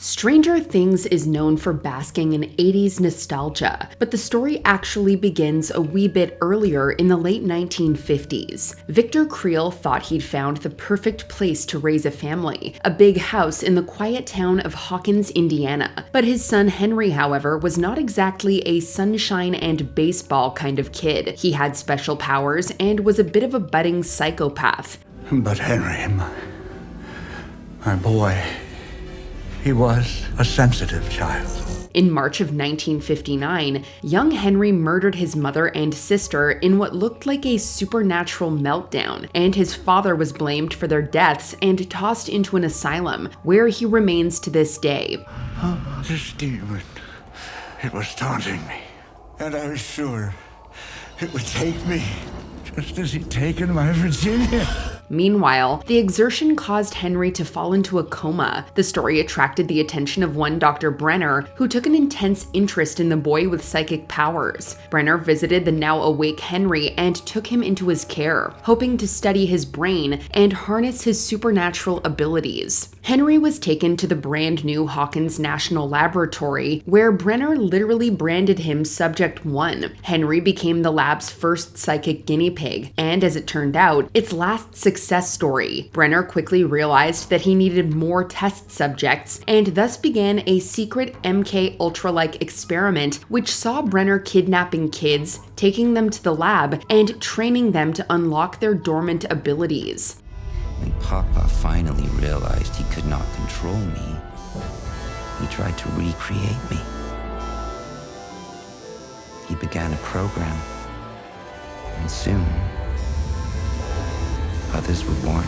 Stranger Things is known for basking in 80s nostalgia, but the story actually begins a wee bit earlier in the late 1950s. Victor Creel thought he'd found the perfect place to raise a family, a big house in the quiet town of Hawkins, Indiana. But his son Henry, however, was not exactly a sunshine and baseball kind of kid. He had special powers and was a bit of a budding psychopath. But Henry, my boy, he was a sensitive child. In March of 1959, young Henry murdered his mother and sister in what looked like a supernatural meltdown, and his father was blamed for their deaths and tossed into an asylum, where he remains to this day. Oh, this demon, it was taunting me, and I was sure it would take me, just as he'd taken my Virginia. Meanwhile, the exertion caused Henry to fall into a coma. The story attracted the attention of one Dr. Brenner, who took an intense interest in the boy with psychic powers. Brenner visited the now awake Henry and took him into his care, hoping to study his brain and harness his supernatural abilities. Henry was taken to the brand new Hawkins National Laboratory, where Brenner literally branded him Subject 1. Henry became the lab's first psychic guinea pig, and as it turned out, its last success story. Brenner quickly realized that he needed more test subjects, and thus began a secret MK Ultra-like experiment which saw Brenner kidnapping kids, taking them to the lab, and training them to unlock their dormant abilities. When Papa finally realized he could not control me, he tried to recreate me. He began a program, and soon, others were born.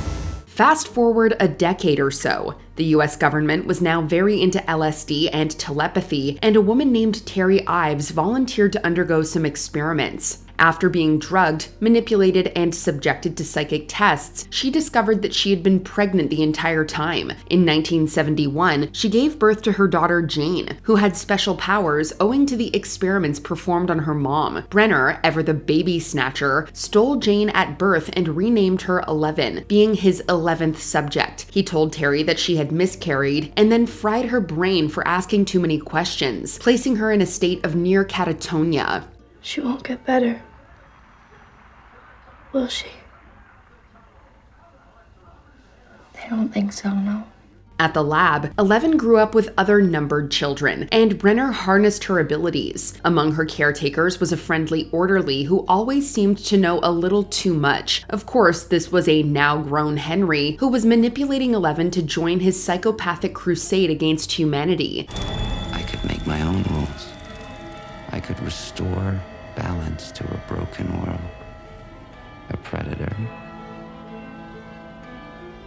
Fast forward a decade or so. The US government was now very into LSD and telepathy, and a woman named Terry Ives volunteered to undergo some experiments. After being drugged, manipulated, and subjected to psychic tests, she discovered that she had been pregnant the entire time. In 1971, she gave birth to her daughter Jane, who had special powers owing to the experiments performed on her mom. Brenner, ever the baby snatcher, stole Jane at birth and renamed her 11, being his 11th subject. He told Terry that she had miscarried and then fried her brain for asking too many questions, placing her in a state of near catatonia. She won't get better, will she? I don't think so, no. At the lab, 11 grew up with other numbered children, and Brenner harnessed her abilities. Among her caretakers was a friendly orderly who always seemed to know a little too much. Of course, this was a now-grown Henry, who was manipulating 11 to join his psychopathic crusade against humanity. I could make my own rules. I could restore balance to a broken world. A predator.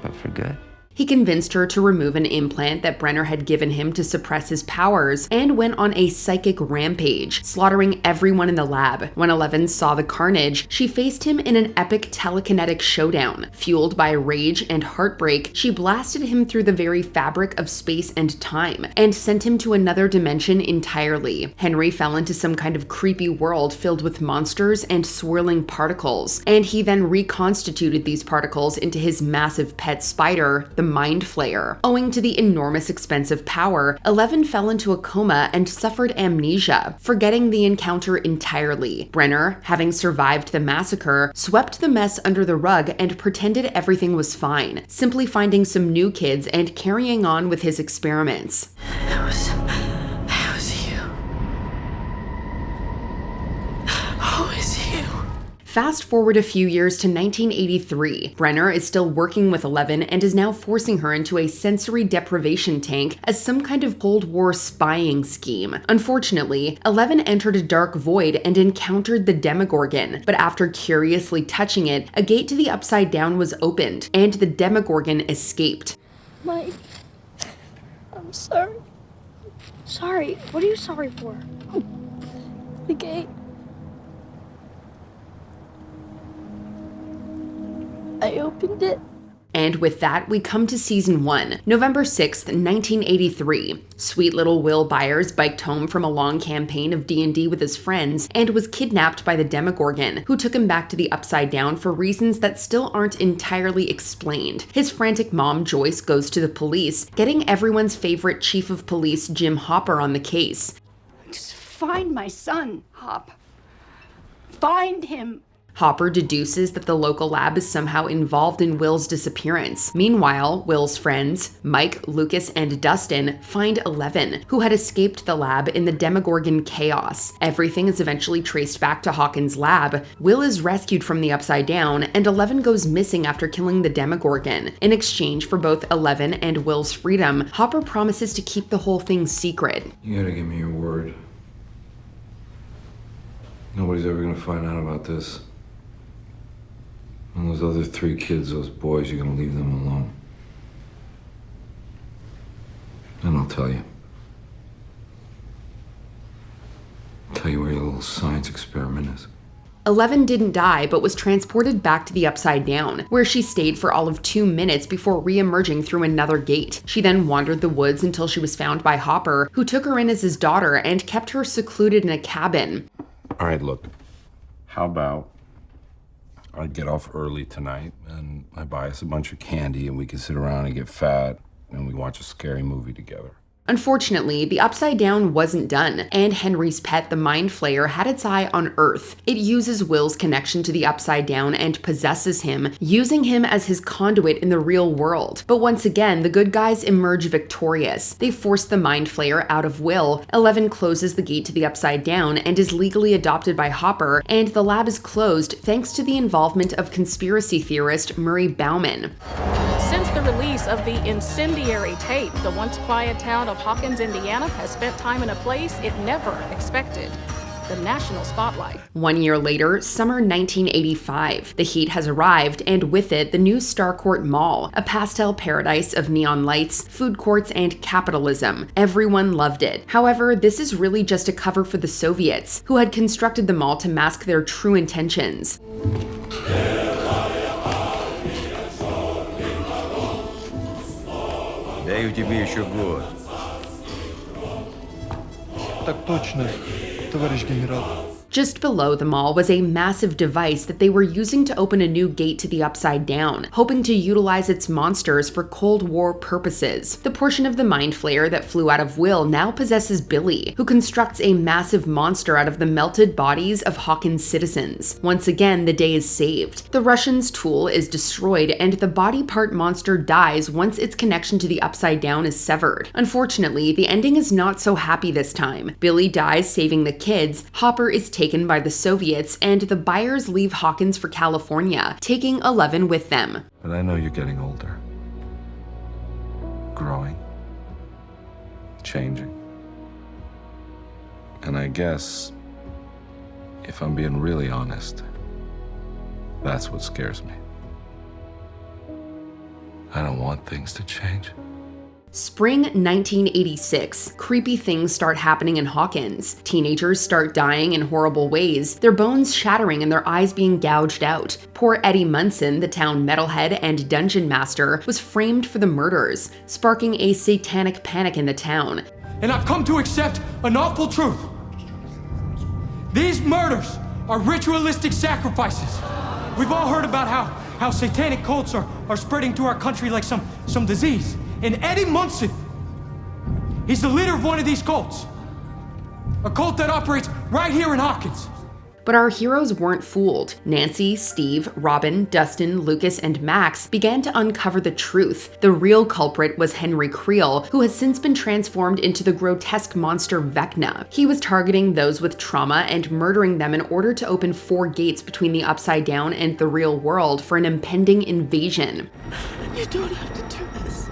But for good. He convinced her to remove an implant that Brenner had given him to suppress his powers, and went on a psychic rampage, slaughtering everyone in the lab. When 11 saw the carnage, she faced him in an epic telekinetic showdown. Fueled by rage and heartbreak, she blasted him through the very fabric of space and time, and sent him to another dimension entirely. Henry fell into some kind of creepy world filled with monsters and swirling particles, and he then reconstituted these particles into his massive pet spider, the Mind Flayer. Owing to the enormous expense of power, 11 fell into a coma and suffered amnesia, forgetting the encounter entirely. Brenner, having survived the massacre, swept the mess under the rug and pretended everything was fine, simply finding some new kids and carrying on with his experiments. It was you. Oh, it's you. Fast forward a few years to 1983. Brenner is still working with 11 and is now forcing her into a sensory deprivation tank as some kind of Cold War spying scheme. Unfortunately, 11 entered a dark void and encountered the Demogorgon, but after curiously touching it, a gate to the Upside Down was opened, and the Demogorgon escaped. Mike, I'm sorry. Sorry? What are you sorry for? The gate. I opened it. And with that, we come to Season 1, November 6th, 1983. Sweet little Will Byers biked home from a long campaign of D&D with his friends and was kidnapped by the Demogorgon, who took him back to the Upside Down for reasons that still aren't entirely explained. His frantic mom, Joyce, goes to the police, getting everyone's favorite chief of police, Jim Hopper, on the case. Just find my son, Hop. Find him. Hopper deduces that the local lab is somehow involved in Will's disappearance. Meanwhile, Will's friends, Mike, Lucas, and Dustin, find 11, who had escaped the lab in the Demogorgon chaos. Everything is eventually traced back to Hawkins' lab. Will is rescued from the Upside Down, and 11 goes missing after killing the Demogorgon. In exchange for both 11 and Will's freedom, Hopper promises to keep the whole thing secret. You gotta give me your word. Nobody's ever gonna find out about this. And those other 3 kids, those boys, you're gonna leave them alone. And I'll tell you. Tell you where your little science experiment is. 11 didn't die, but was transported back to the Upside Down, where she stayed for all of 2 minutes before re-emerging through another gate. She then wandered the woods until she was found by Hopper, who took her in as his daughter and kept her secluded in a cabin. All right, look. How about I get off early tonight and I buy us a bunch of candy and we can sit around and get fat and we watch a scary movie together. Unfortunately, the Upside Down wasn't done, and Henry's pet, the Mind Flayer, had its eye on Earth. It uses Will's connection to the Upside Down and possesses him, using him as his conduit in the real world. But once again, the good guys emerge victorious. They force the Mind Flayer out of Will, 11 closes the gate to the Upside Down and is legally adopted by Hopper, and the lab is closed thanks to the involvement of conspiracy theorist Murray Bauman. Since the release of the incendiary tape, the once quiet town of Hawkins, Indiana has spent time in a place it never expected. The national spotlight. 1 year later, summer 1985. The heat has arrived, and with it, the new Starcourt Mall, a pastel paradise of neon lights, food courts, and capitalism. Everyone loved it. However, this is really just a cover for the Soviets, who had constructed the mall to mask their true intentions. Даю тебе еще год. Так точно, товарищ генерал. Just below the mall was a massive device that they were using to open a new gate to the Upside Down, hoping to utilize its monsters for Cold War purposes. The portion of the Mind Flayer that flew out of Will now possesses Billy, who constructs a massive monster out of the melted bodies of Hawkins' citizens. Once again, the day is saved. The Russians' tool is destroyed, and the body part monster dies once its connection to the Upside Down is severed. Unfortunately, the ending is not so happy this time. Billy dies saving the kids, Hopper is taken by the Soviets, and the Byers leave Hawkins for California, taking 11 with them. But I know you're getting older. Growing. Changing. And I guess, if I'm being really honest, that's what scares me. I don't want things to change. Spring 1986. Creepy things start happening in Hawkins. Teenagers start dying in horrible ways, their bones shattering and their eyes being gouged out. Poor Eddie Munson, the town metalhead and dungeon master, was framed for the murders, sparking a satanic panic in the town. And I've come to accept an awful truth. These murders are ritualistic sacrifices. We've all heard about how satanic cults are spreading to our country like some disease. And Eddie Munson, he's the leader of one of these cults. A cult that operates right here in Hawkins. But our heroes weren't fooled. Nancy, Steve, Robin, Dustin, Lucas, and Max began to uncover the truth. The real culprit was Henry Creel, who has since been transformed into the grotesque monster Vecna. He was targeting those with trauma and murdering them in order to open 4 gates between the Upside Down and the real world for an impending invasion. You don't have to do this.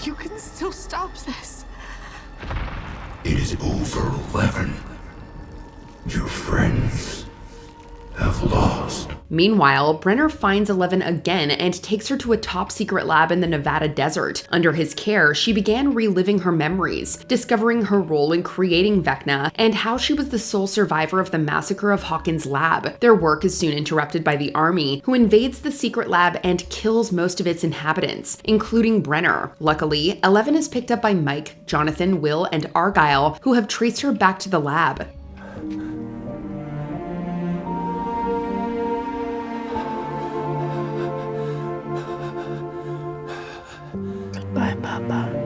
You can still stop this. It is over, 11. Your friends have lost. Meanwhile, Brenner finds 11 again and takes her to a top-secret lab in the Nevada desert. Under his care, she began reliving her memories, discovering her role in creating Vecna and how she was the sole survivor of the massacre of Hawkins' lab. Their work is soon interrupted by the army, who invades the secret lab and kills most of its inhabitants, including Brenner. Luckily, 11 is picked up by Mike, Jonathan, Will, and Argyle, who have traced her back to the lab. Goodbye, Papa.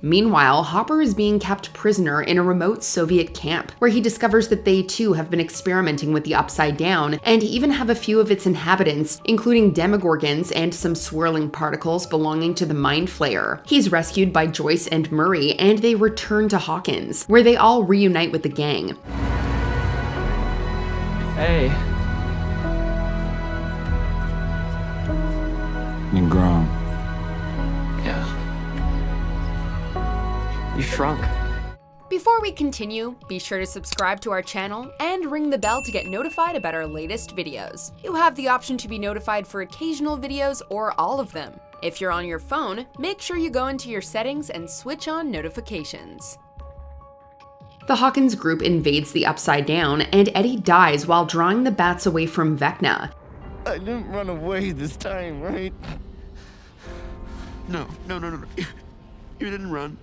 Meanwhile, Hopper is being kept prisoner in a remote Soviet camp, where he discovers that they too have been experimenting with the Upside Down, and even have a few of its inhabitants, including Demogorgons and some swirling particles belonging to the Mind Flayer. He's rescued by Joyce and Murray, and they return to Hawkins, where they all reunite with the gang. Hey. You're grown. Yeah. You shrunk. Before we continue, be sure to subscribe to our channel and ring the bell to get notified about our latest videos. You have the option to be notified for occasional videos or all of them. If you're on your phone, make sure you go into your settings and switch on notifications. The Hawkins group invades the Upside Down, and Eddie dies while drawing the bats away from Vecna. I didn't run away this time, right? No. You didn't run.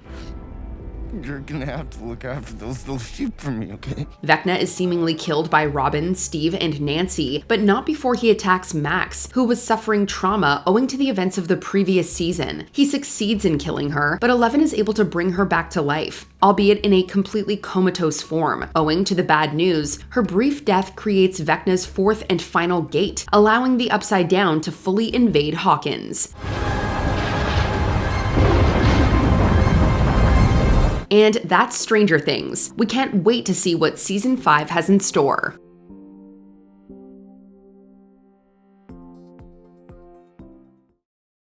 You're gonna have to look after those little sheep for me, okay? Vecna is seemingly killed by Robin, Steve, and Nancy, but not before he attacks Max, who was suffering trauma owing to the events of the previous season. He succeeds in killing her, but 11 is able to bring her back to life, albeit in a completely comatose form. Owing to the bad news, her brief death creates Vecna's fourth and final gate, allowing the Upside Down to fully invade Hawkins. And that's Stranger Things. We can't wait to see what Season 5 has in store.